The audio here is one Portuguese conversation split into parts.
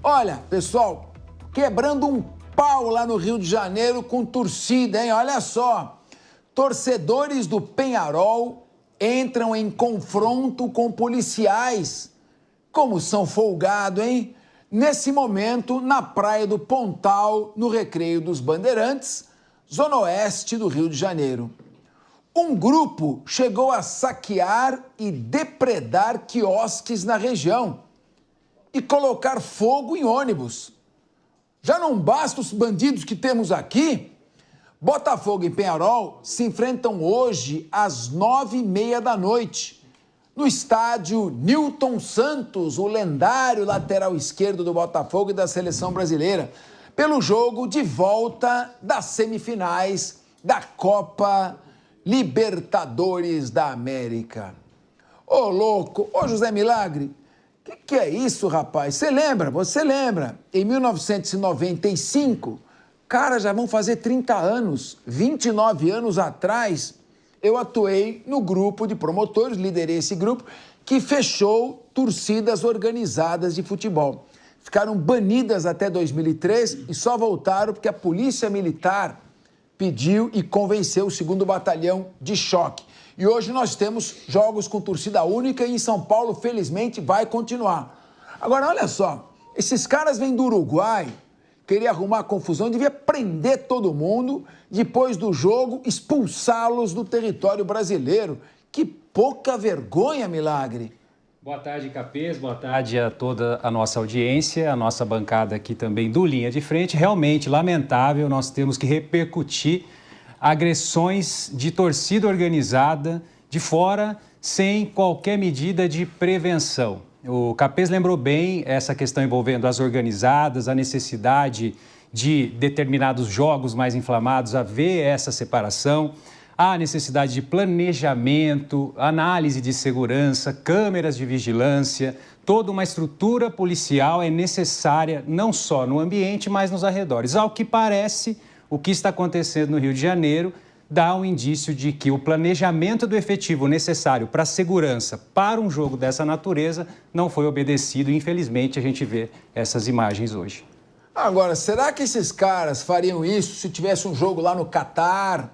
Olha, pessoal, quebrando um pau lá no Rio de Janeiro com torcida, hein? Olha só, torcedores do Peñarol entram em confronto com policiais. Como são folgados, hein? Nesse momento, na Praia do Pontal, no Recreio dos Bandeirantes, zona oeste do Rio de Janeiro. Um grupo chegou a saquear e depredar quiosques na região e colocar fogo em ônibus. Já não basta os bandidos que temos aqui? Botafogo e Peñarol se enfrentam hoje às 9h30 da noite, no estádio Nilton Santos, o lendário lateral esquerdo do Botafogo e da seleção brasileira, pelo jogo de volta das semifinais da Copa Libertadores da América. Ô, louco! Ô, José Milagre, que é isso, rapaz? Você lembra? Em 1995, cara, já vão fazer 30 anos, 29 anos atrás, eu atuei no grupo de promotores, liderei esse grupo, que fechou torcidas organizadas de futebol. Ficaram banidas até 2003 e só voltaram porque a Polícia Militar pediu e convenceu o 2º Batalhão de Choque. E hoje nós temos jogos com torcida única e em São Paulo, felizmente, vai continuar. Agora, olha só, esses caras vêm do Uruguai, queria arrumar confusão, devia prender todo mundo, depois do jogo, expulsá-los do território brasileiro. Que pouca vergonha, Milagre! Boa tarde, Capês. Boa tarde a toda a nossa audiência, a nossa bancada aqui também do Linha de Frente. Realmente lamentável, nós temos que repercutir agressões de torcida organizada de fora sem qualquer medida de prevenção. O Capês lembrou bem essa questão envolvendo as organizadas, a necessidade de determinados jogos mais inflamados haver essa separação, a necessidade de planejamento, análise de segurança, câmeras de vigilância, toda uma estrutura policial é necessária não só no ambiente, mas nos arredores. Ao que parece, o que está acontecendo no Rio de Janeiro dá um indício de que o planejamento do efetivo necessário para a segurança para um jogo dessa natureza não foi obedecido. Infelizmente, a gente vê essas imagens hoje. Agora, será que esses caras fariam isso se tivesse um jogo lá no Catar,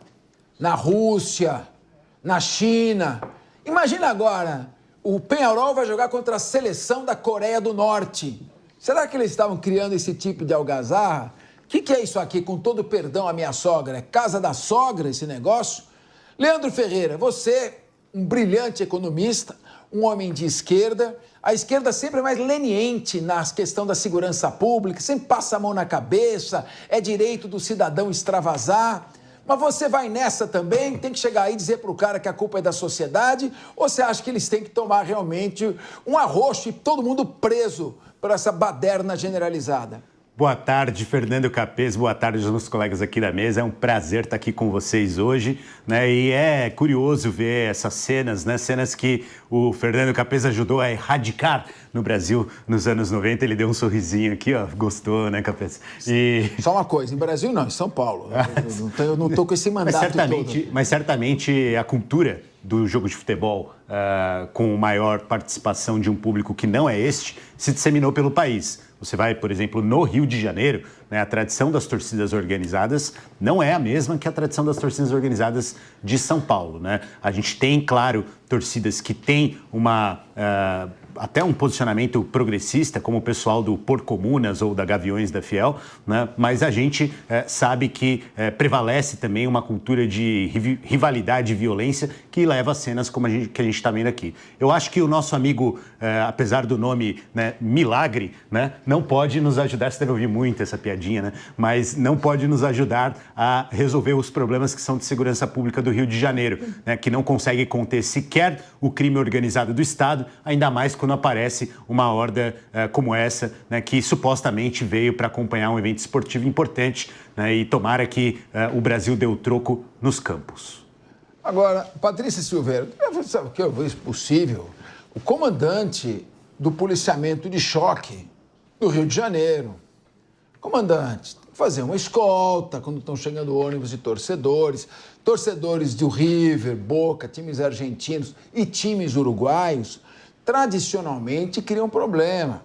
na Rússia, na China? Imagina agora, o Peñarol vai jogar contra a seleção da Coreia do Norte. Será que eles estavam criando esse tipo de algazarra? O que é isso aqui, com todo perdão à minha sogra? É casa da sogra esse negócio? Leandro Ferreira, você, um brilhante economista, um homem de esquerda, a esquerda sempre é mais leniente na questão da segurança pública, sempre passa a mão na cabeça, é direito do cidadão extravasar. Mas você vai nessa também? Tem que chegar aí e dizer para o cara que a culpa é da sociedade? Ou você acha que eles têm que tomar realmente um arroxo e todo mundo preso por essa baderna generalizada? Boa tarde, Fernando Capês, boa tarde aos meus colegas aqui da mesa, é um prazer estar aqui com vocês hoje, né? E é curioso ver essas cenas, né? Cenas que o Fernando Capês ajudou a erradicar no Brasil nos anos 90, ele deu um sorrisinho aqui, ó, gostou, né, Capês? E... Só uma coisa, em Brasil não, em São Paulo, eu não estou com esse mandato todo. Mas certamente a cultura do jogo de futebol com maior participação de um público que não é este, se disseminou pelo país. Você vai, por exemplo, no Rio de Janeiro, né, a tradição das torcidas organizadas não é a mesma que a tradição das torcidas organizadas de São Paulo, né? A gente tem, claro, torcidas que têm até um posicionamento progressista, como o pessoal do Porcomunas ou da Gaviões da Fiel, né? Mas a gente sabe que prevalece também uma cultura de rivalidade e violência que leva a cenas como que a gente está vendo aqui. Eu acho que o nosso amigo, apesar do nome, né, Milagre, né, não pode nos ajudar, você deve ouvir muito essa piadinha, né? Mas não pode nos ajudar a resolver os problemas que são de segurança pública do Rio de Janeiro, né, que não consegue conter sequer o crime organizado do Estado, ainda mais quando aparece uma horda como essa, né, que supostamente veio para acompanhar um evento esportivo importante, né, e tomara que o Brasil dê o troco nos campos. Agora, Patrícia Silveira, sabe o que eu vejo possível? O comandante do policiamento de choque do Rio de Janeiro, comandante, tem que fazer uma escolta quando estão chegando ônibus de torcedores do River, Boca, times argentinos e times uruguaios, tradicionalmente criam problema.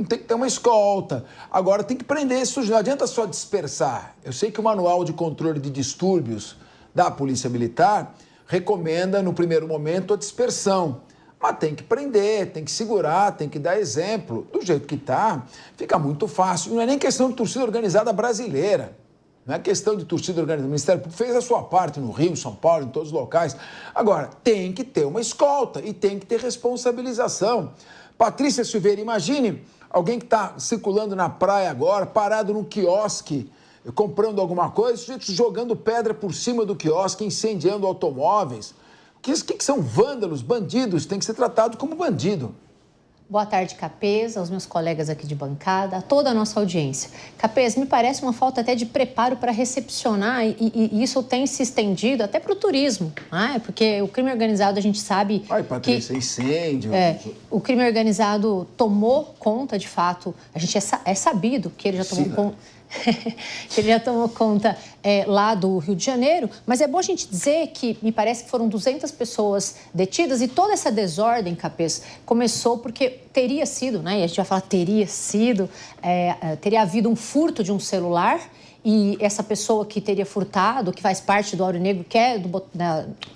Não tem que ter uma escolta. Agora tem que prender isso, não adianta só dispersar. Eu sei que o Manual de Controle de Distúrbios da Polícia Militar recomenda, no primeiro momento, a dispersão. Mas tem que prender, tem que segurar, tem que dar exemplo. Do jeito que está, fica muito fácil. Não é nem questão de torcida organizada brasileira. Não é questão de torcida organizada. O Ministério Público fez a sua parte no Rio, em São Paulo, em todos os locais. Agora, tem que ter uma escolta e tem que ter responsabilização. Patrícia Silveira, imagine alguém que está circulando na praia agora, parado num quiosque, comprando alguma coisa, jogando pedra por cima do quiosque, incendiando automóveis. O que são vândalos, bandidos? Tem que ser tratado como bandido. Boa tarde, Capês, aos meus colegas aqui de bancada, a toda a nossa audiência. Capês, me parece uma falta até de preparo para recepcionar e isso tem se estendido até para o turismo, né? Porque o crime organizado, a gente sabe Patrícia, incêndio... o crime organizado tomou conta, de fato, a gente é sabido que ele já tomou conta... que ele já tomou conta lá do Rio de Janeiro, mas é bom a gente dizer que me parece que foram 200 pessoas detidas e toda essa desordem, Capês, começou porque teria sido, né, e a gente vai falar teria havido um furto de um celular e essa pessoa que teria furtado, que faz parte do Ouro Negro, que é do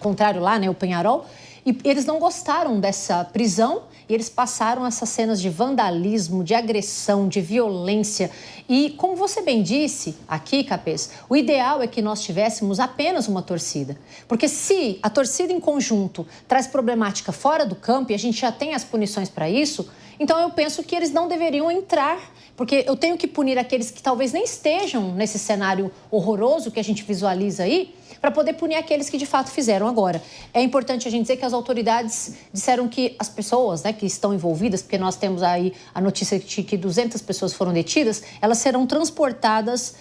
contrário lá, né, o Penharol, e eles não gostaram dessa prisão e eles passaram essas cenas de vandalismo, de agressão, de violência. E, como você bem disse aqui, Capês, o ideal é que nós tivéssemos apenas uma torcida. Porque se a torcida em conjunto traz problemática fora do campo e a gente já tem as punições para isso, então eu penso que eles não deveriam entrar. Porque eu tenho que punir aqueles que talvez nem estejam nesse cenário horroroso que a gente visualiza aí, para poder punir aqueles que de fato fizeram. Agora, é importante a gente dizer que as autoridades disseram que as pessoas, né, que estão envolvidas, porque nós temos aí a notícia de que 200 pessoas foram detidas, elas serão transportadas,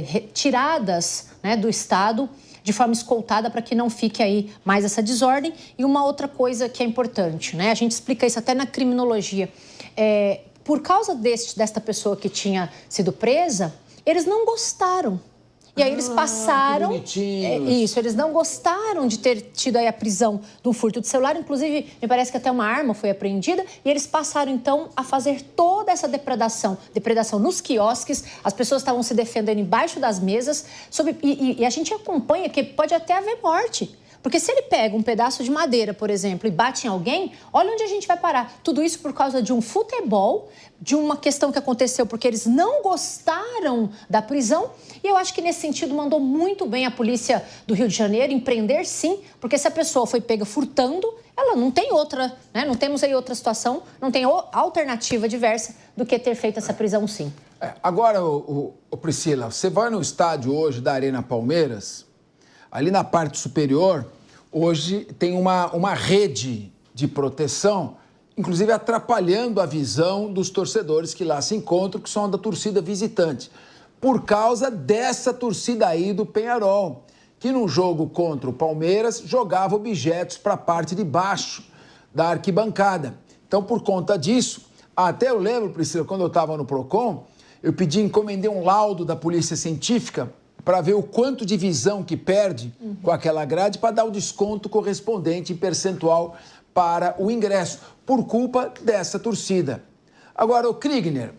retiradas, né, do estado de forma escoltada para que não fique aí mais essa desordem. E uma outra coisa que é importante, né, a gente explica isso até na criminologia, por causa desta pessoa que tinha sido presa, eles não gostaram. E aí eles passaram... eles não gostaram de ter tido aí a prisão de um furto de celular. Inclusive, me parece que até uma arma foi apreendida. E eles passaram, então, a fazer toda essa depredação nos quiosques. As pessoas estavam se defendendo embaixo das mesas. E a gente acompanha que pode até haver morte. Porque se ele pega um pedaço de madeira, por exemplo, e bate em alguém, olha onde a gente vai parar. Tudo isso por causa de um futebol, de uma questão que aconteceu porque eles não gostaram da prisão. E eu acho que nesse sentido mandou muito bem a polícia do Rio de Janeiro em prender, sim, porque se a pessoa foi pega furtando, ela não tem outra, né? Não temos aí outra situação, não tem alternativa diversa do que ter feito essa prisão, sim. Agora, Priscila, você vai no estádio hoje da Arena Palmeiras... Ali na parte superior, hoje tem uma rede de proteção, inclusive atrapalhando a visão dos torcedores que lá se encontram, que são da torcida visitante, por causa dessa torcida aí do Penharol, que no jogo contra o Palmeiras jogava objetos para a parte de baixo da arquibancada. Então, por conta disso, até eu lembro, Priscila, quando eu estava no Procon, eu encomendei um laudo da Polícia Científica para ver o quanto de visão que perde com aquela grade para dar o desconto correspondente em percentual para o ingresso, por culpa dessa torcida. Agora, o Kriegner,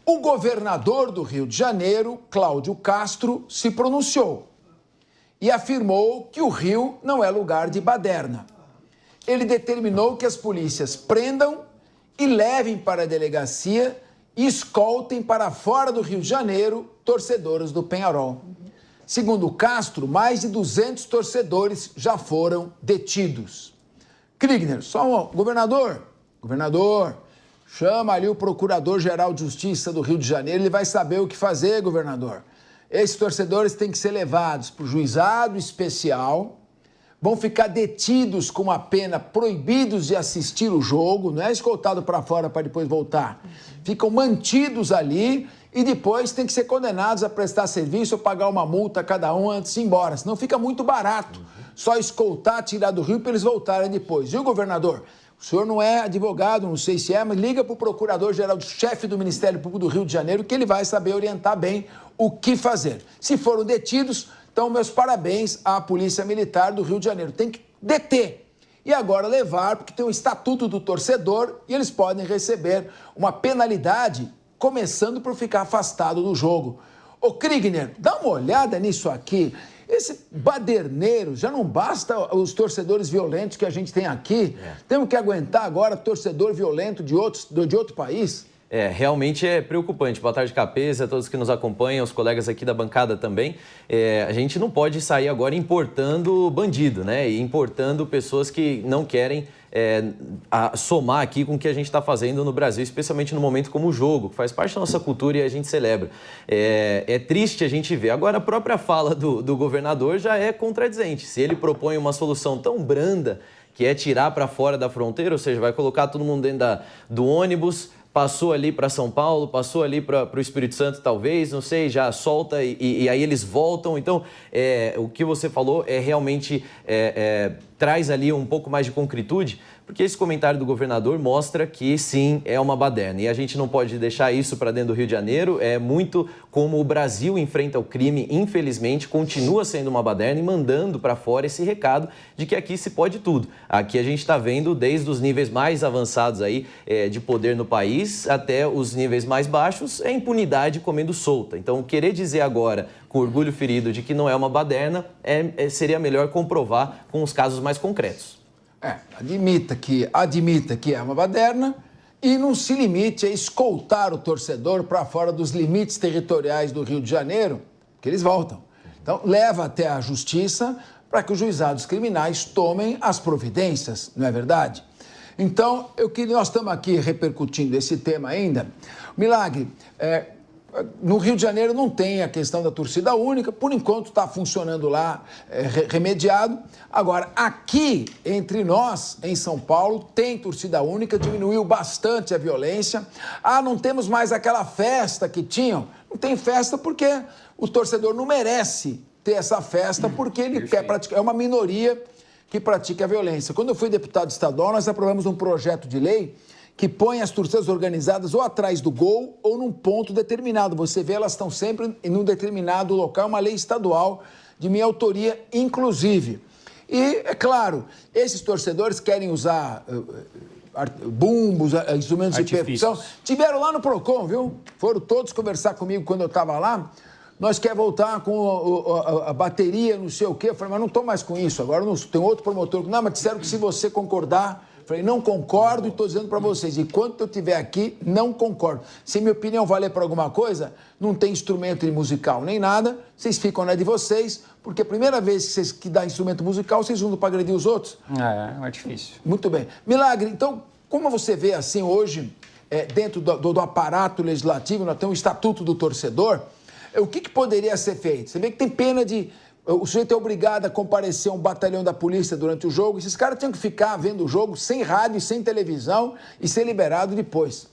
o governador do Rio de Janeiro, Cláudio Castro, se pronunciou e afirmou que o Rio não é lugar de baderna. Ele determinou que as polícias prendam e levem para a delegacia e escoltem para fora do Rio de Janeiro torcedores do Penharol. Segundo Castro, mais de 200 torcedores já foram detidos. Kriegner, governador, chama ali o Procurador-Geral de Justiça do Rio de Janeiro, ele vai saber o que fazer, governador. Esses torcedores têm que ser levados para o juizado especial, vão ficar detidos com uma pena, proibidos de assistir o jogo, não é escoltado para fora para depois voltar. Ficam mantidos ali e depois têm que ser condenados a prestar serviço ou pagar uma multa a cada um antes de ir embora. Senão fica muito barato só escoltar, tirar do Rio para eles voltarem depois. Viu, governador? O senhor não é advogado, não sei se é, mas liga para o procurador-geral, chefe do Ministério Público do Rio de Janeiro, que ele vai saber orientar bem o que fazer. Se foram detidos, então meus parabéns à Polícia Militar do Rio de Janeiro. Tem que deter e agora levar, porque tem o Estatuto do Torcedor e eles podem receber uma penalidade, começando por ficar afastado do jogo. Ô Krigner, dá uma olhada nisso aqui. Esse baderneiro, já não basta os torcedores violentos que a gente tem aqui. Temos que aguentar agora torcedor violento de outro país. Realmente é preocupante. Boa tarde, Capês, a todos que nos acompanham, os colegas aqui da bancada também. A gente não pode sair agora importando bandido, né? E importando pessoas que não querem somar aqui com o que a gente está fazendo no Brasil, especialmente no momento como o jogo, que faz parte da nossa cultura e a gente celebra. É triste a gente ver. Agora, a própria fala do governador já é contradizente. Se ele propõe uma solução tão branda, que é tirar para fora da fronteira, ou seja, vai colocar todo mundo dentro do ônibus, passou ali para São Paulo, passou ali para o Espírito Santo, talvez, não sei, já solta e aí eles voltam. Então, o que você falou realmente traz ali um pouco mais de concretude, porque esse comentário do governador mostra que, sim, é uma baderna. E a gente não pode deixar isso para dentro do Rio de Janeiro. É muito como o Brasil enfrenta o crime, infelizmente, continua sendo uma baderna e mandando para fora esse recado de que aqui se pode tudo. Aqui a gente está vendo desde os níveis mais avançados aí, de poder no país até os níveis mais baixos, é impunidade comendo solta. Então, querer dizer agora, com orgulho ferido, de que não é uma baderna, seria melhor comprovar com os casos mais concretos. Admita que é uma baderna e não se limite a escoltar o torcedor para fora dos limites territoriais do Rio de Janeiro, que eles voltam. Então, leva até a justiça para que os juizados criminais tomem as providências, não é verdade? Então, nós estamos aqui repercutindo esse tema ainda. Milagre, no Rio de Janeiro não tem a questão da torcida única, por enquanto está funcionando lá, remediado. Agora, aqui entre nós, em São Paulo, tem torcida única, diminuiu bastante a violência. Não temos mais aquela festa que tinham. Não tem festa porque o torcedor não merece ter essa festa, porque ele quer praticar, é uma minoria que pratica a violência. Quando eu fui deputado estadual, nós aprovamos um projeto de lei que põe as torcidas organizadas ou atrás do gol ou num ponto determinado. Você vê, elas estão sempre em um determinado local, uma lei estadual de minha autoria, inclusive. E, é claro, esses torcedores querem usar bumbos, instrumentos de percussão. Tiveram lá no Procon, viu? Foram todos conversar comigo quando eu estava lá. Nós quer voltar com a bateria, não sei o quê. Eu falei, mas não estou mais com isso. Agora tem outro promotor. Não, mas disseram que se você concordar... Falei, não concordo e estou dizendo para vocês, enquanto eu estiver aqui, não concordo. Se minha opinião valer para alguma coisa, não tem instrumento musical nem nada, vocês ficam na de vocês, porque a primeira vez que dá instrumento musical, vocês usam para agredir os outros. É difícil. Muito bem. Milagre, então, como você vê assim hoje, dentro do aparato legislativo, nós temos o Estatuto do Torcedor, o que poderia ser feito? Você vê que tem pena de... O sujeito é obrigado a comparecer a um batalhão da polícia durante o jogo. Esses caras tinham que ficar vendo o jogo sem rádio, sem televisão e ser liberado depois.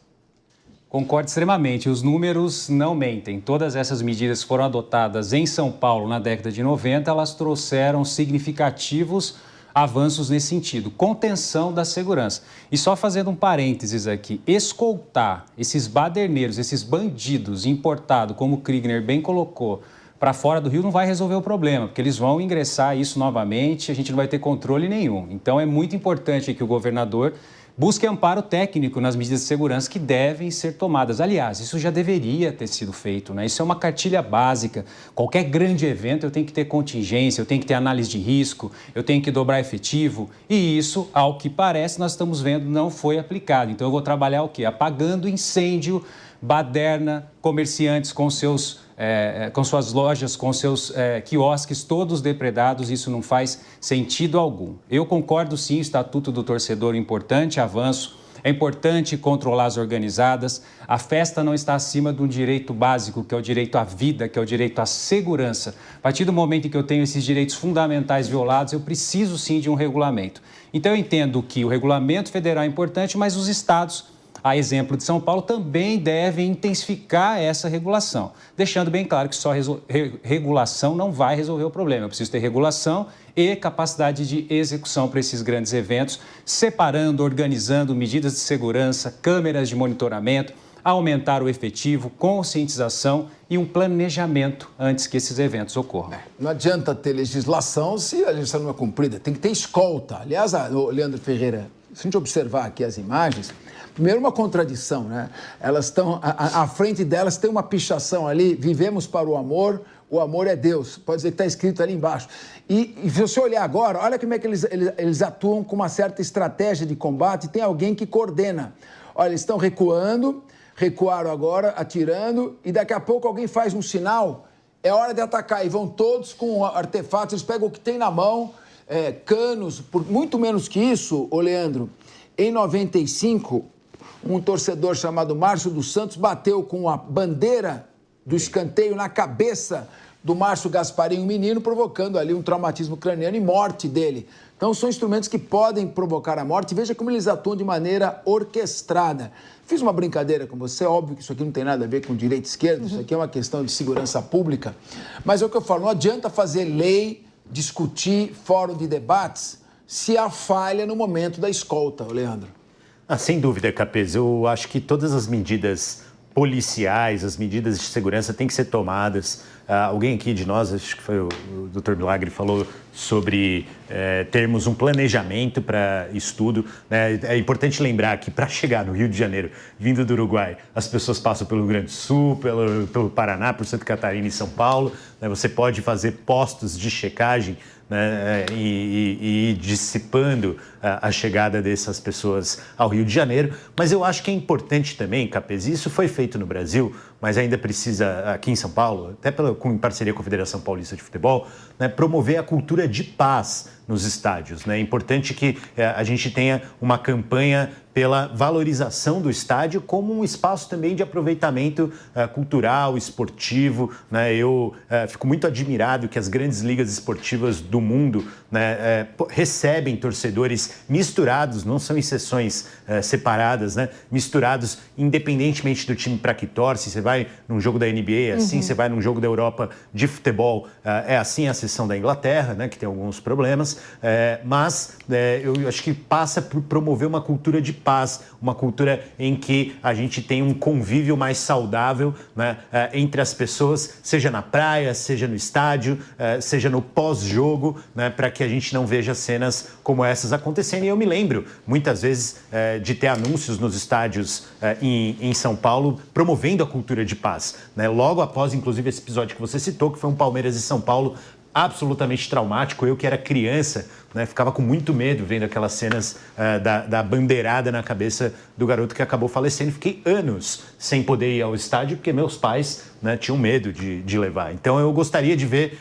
Concordo extremamente. Os números não mentem. Todas essas medidas que foram adotadas em São Paulo na década de 90, elas trouxeram significativos avanços nesse sentido. Contenção da segurança. E só fazendo um parênteses aqui, escoltar esses baderneiros, esses bandidos importados, como o Krigner bem colocou, para fora do Rio não vai resolver o problema, porque eles vão ingressar isso novamente, a gente não vai ter controle nenhum. Então, é muito importante que o governador busque amparo técnico nas medidas de segurança que devem ser tomadas. Aliás, isso já deveria ter sido feito, né? Isso é uma cartilha básica. Qualquer grande evento eu tenho que ter contingência, eu tenho que ter análise de risco, eu tenho que dobrar efetivo. E isso, ao que parece, nós estamos vendo, não foi aplicado. Então, eu vou trabalhar o quê? Apagando incêndio, baderna, comerciantes com suas lojas, com seus quiosques todos depredados, isso não faz sentido algum. Eu concordo sim, o Estatuto do Torcedor é importante, avanço, é importante controlar as organizadas, a festa não está acima de um direito básico, que é o direito à vida, que é o direito à segurança. A partir do momento em que eu tenho esses direitos fundamentais violados, eu preciso sim de um regulamento. Então eu entendo que o regulamento federal é importante, mas os estados, a exemplo de São Paulo, também devem intensificar essa regulação, deixando bem claro que só regulação não vai resolver o problema. Eu preciso ter regulação e capacidade de execução para esses grandes eventos, separando, organizando medidas de segurança, câmeras de monitoramento. aumentar o efetivo, conscientização e um planejamento antes que esses eventos ocorram. Não adianta ter legislação se a legislação não é cumprida. Tem que ter escolta. Aliás, Leandro Ferreira, se a gente observar aqui as imagens, primeiro uma contradição, né? Elas estão, à frente delas tem uma pichação ali, vivemos para o amor é Deus. Pode dizer que está escrito ali embaixo. E se você olhar agora, olha como é que eles atuam com uma certa estratégia de combate, tem alguém que coordena. Olha, eles estão recuaram agora, atirando, e daqui a pouco alguém faz um sinal, é hora de atacar, e vão todos com artefatos, eles pegam o que tem na mão, canos, por muito menos que isso, ô Leandro, em 95, um torcedor chamado Márcio dos Santos bateu com a bandeira do escanteio na cabeça do Márcio Gasparim, um menino, provocando ali um traumatismo craniano e morte dele. Então, são instrumentos que podem provocar a morte. Veja como eles atuam de maneira orquestrada. Fiz uma brincadeira com você, óbvio que isso aqui não tem nada a ver com direita e esquerda, isso aqui é uma questão de segurança pública. Mas é o que eu falo, não adianta fazer lei, discutir, fórum de debates, se há falha no momento da escolta, Leandro. Sem dúvida, Capês. Eu acho que todas as medidas policiais, as medidas de segurança têm que ser tomadas. Alguém aqui de nós, acho que foi o Dr. Milagre, falou sobre termos um planejamento para estudo, né? É importante lembrar que para chegar no Rio de Janeiro, vindo do Uruguai, as pessoas passam pelo Rio Grande do Sul, pelo Paraná, por Santa Catarina e São Paulo, né? Você pode fazer postos de checagem, né, e ir dissipando a chegada dessas pessoas ao Rio de Janeiro. Mas eu acho que é importante também, Capês, isso foi feito no Brasil, mas ainda precisa, aqui em São Paulo, até em parceria com a Federação Paulista de Futebol, né, promover a cultura de paz nos estádios, né? É importante que a gente tenha uma campanha pela valorização do estádio como um espaço também de aproveitamento cultural, esportivo, né? Eu fico muito admirado que as grandes ligas esportivas do mundo, né, recebem torcedores misturados, não são em sessões separadas, né? Misturados independentemente do time para que torce. Você vai num jogo da NBA, é assim, você vai num jogo da Europa de futebol, é assim a sessão da Inglaterra, né, que tem alguns problemas, mas eu acho que passa por promover uma cultura de paz, uma cultura em que a gente tem um convívio mais saudável, né, entre as pessoas, seja na praia, seja no estádio, seja no pós-jogo, né, para que a gente não veja cenas como essas acontecendo. E eu me lembro, muitas vezes, de ter anúncios nos estádios em São Paulo promovendo a cultura de paz, né? Logo após, inclusive, esse episódio que você citou, que foi um Palmeiras e São Paulo absolutamente traumático. Eu, que era criança, né, ficava com muito medo vendo aquelas cenas da bandeirada na cabeça do garoto que acabou falecendo. Fiquei anos sem poder ir ao estádio porque meus pais, né, tinham medo de levar. Então, eu gostaria de ver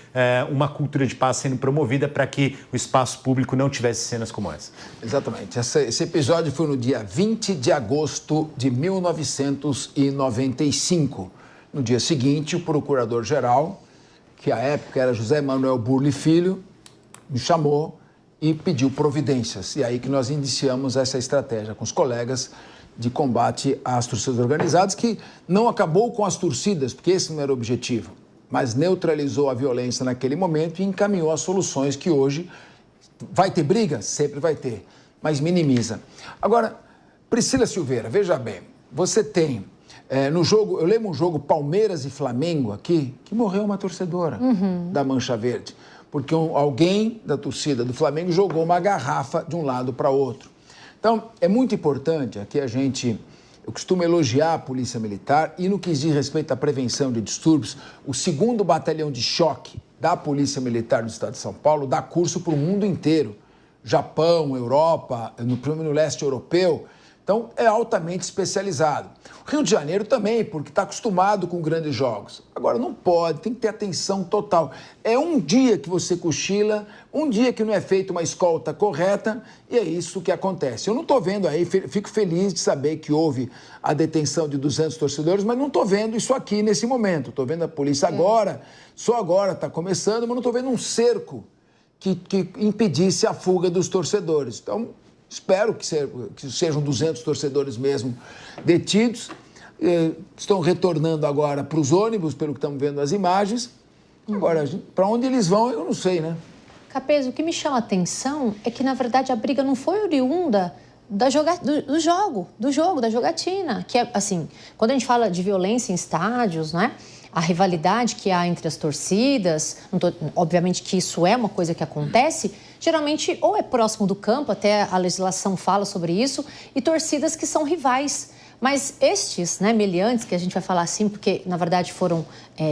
uma cultura de paz sendo promovida para que o espaço público não tivesse cenas como essa. Exatamente. Esse episódio foi no dia 20 de agosto de 1995. No dia seguinte, o procurador-geral, que à época era José Manuel Burle Filho, me chamou e pediu providências. E aí que nós iniciamos essa estratégia com os colegas de combate às torcidas organizadas, que não acabou com as torcidas, porque esse não era o objetivo, mas neutralizou a violência naquele momento e encaminhou as soluções que hoje vai ter briga? Sempre vai ter, mas minimiza. Agora, Priscila Silveira, veja bem, você tem... no jogo, eu lembro um jogo Palmeiras e Flamengo aqui, que morreu uma torcedora da Mancha Verde, porque alguém da torcida do Flamengo jogou uma garrafa de um lado para outro. Então, é muito importante aqui eu costumo elogiar a Polícia Militar e no que diz respeito à prevenção de distúrbios, o 2º Batalhão de Choque da Polícia Militar do Estado de São Paulo dá curso para o mundo inteiro, Japão, Europa, no leste europeu. Então, é altamente especializado. O Rio de Janeiro também, porque está acostumado com grandes jogos. Agora, não pode, tem que ter atenção total. É um dia que você cochila, um dia que não é feita uma escolta correta, e é isso que acontece. Eu não estou vendo aí, fico feliz de saber que houve a detenção de 200 torcedores, mas não estou vendo isso aqui nesse momento. Estou vendo a polícia agora, só agora está começando, mas não estou vendo um cerco que impedisse a fuga dos torcedores. Então, espero que sejam 200 torcedores mesmo detidos. Estão retornando agora para os ônibus, pelo que estamos vendo nas imagens. Agora, para onde eles vão, eu não sei, né? Capês, o que me chama a atenção é que, na verdade, a briga não foi oriunda do jogo, da jogatina. Que é, assim, quando a gente fala de violência em estádios, né? A rivalidade que há entre as torcidas, obviamente que isso é uma coisa que acontece, geralmente ou é próximo do campo, até a legislação fala sobre isso, e torcidas que são rivais. Mas estes, né, meliantes, que a gente vai falar assim, porque na verdade foram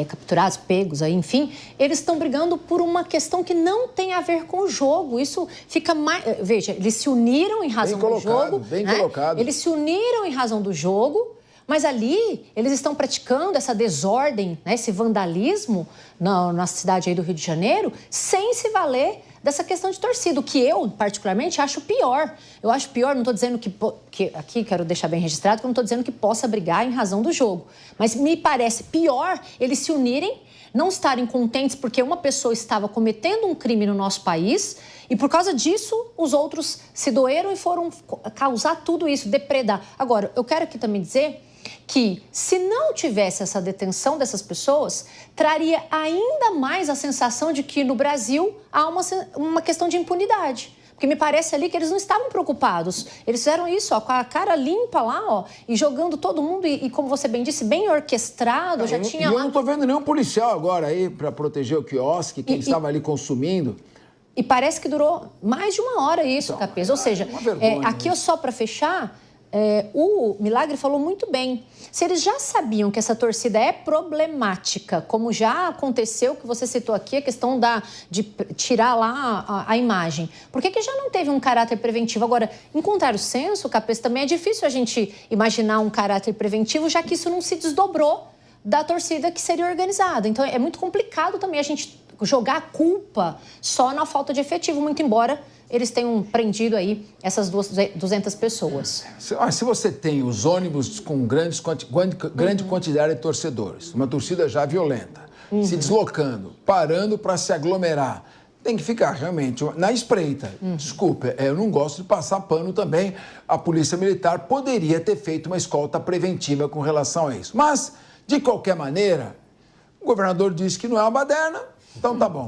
capturados, pegos, aí, enfim, eles estão brigando por uma questão que não tem a ver com o jogo. Isso fica mais... Veja, eles se uniram em razão do jogo. Bem colocado. Eles se uniram em razão do jogo, mas ali eles estão praticando essa desordem, né, esse vandalismo na cidade aí do Rio de Janeiro, sem se valer dessa questão de torcida, o que eu, particularmente, acho pior. Eu acho pior, não estou dizendo que... Aqui quero deixar bem registrado, que eu não estou dizendo que possa brigar em razão do jogo. Mas me parece pior eles se unirem, não estarem contentes porque uma pessoa estava cometendo um crime no nosso país e, por causa disso, os outros se doeram e foram causar tudo isso, depredar. Agora, eu quero aqui também dizer que, se não tivesse essa detenção dessas pessoas, traria ainda mais a sensação de que no Brasil há uma questão de impunidade. Porque me parece ali que eles não estavam preocupados. Eles fizeram isso, ó, com a cara limpa lá, ó, e jogando todo mundo, e como você bem disse, bem orquestrado, já tinha lá... Eu não estou vendo nenhum policial agora aí para proteger o quiosque, quem estava ali consumindo. E parece que durou mais de uma hora isso, então, Capês. Ou seja, aqui só para fechar... o Milagre falou muito bem. Se eles já sabiam que essa torcida é problemática, como já aconteceu, que você citou aqui, a questão de tirar lá a imagem, por que já não teve um caráter preventivo? Agora, em contrário senso, Capês, também é difícil a gente imaginar um caráter preventivo, já que isso não se desdobrou da torcida que seria organizada. Então, é muito complicado também a gente jogar a culpa só na falta de efetivo, muito embora eles tenham prendido aí essas 200 pessoas. Se você tem os ônibus com grande quantidade de torcedores, uma torcida já violenta, se deslocando, parando para se aglomerar, tem que ficar realmente na espreita. Desculpa, eu não gosto de passar pano também. A Polícia Militar poderia ter feito uma escolta preventiva com relação a isso. Mas, de qualquer maneira, o governador disse que não é uma baderna, então tá bom.